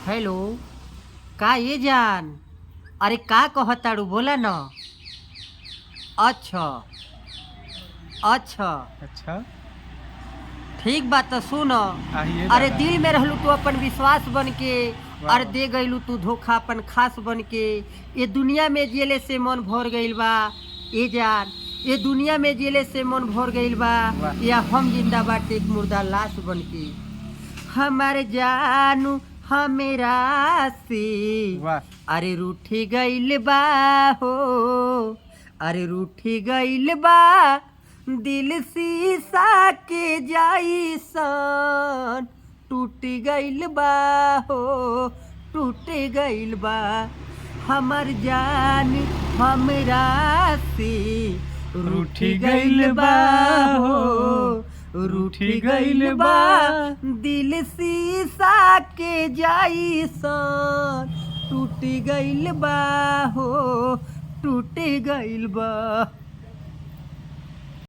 Hello. का ये जान? अरे का कहताड़ू बोला न। अच्छा। अच्छा। अच्छा। ठीक बात तो सुन। आइए अरे दादा। दिल में रहलू तू अपन विश्वास बन के। वाह अरे वाह। दे गईलू तू धोखा अपन खास बन के। ये दुनिया में जियले से मन भर गईल बा। ए जान, ये दुनिया में जियले से मन भर गईल बा। वाह या हम जिंदा बाटे एक मुर्दा लाश बन के। हमारे जानू हमेरा से। वाह। अरे रूठी गईल बा हो। अरे रूठी गईल बा। दिल शीशा के जाइसन टूट गईल बा हो। टूट गईल बा। हमर जान हमरा से रूठी रूठी गईल गईल बा बा हो। हो। रूठी गईल बा। दिल शीशा के जाइसन टूट गईल बा हो। टूट गईल बा।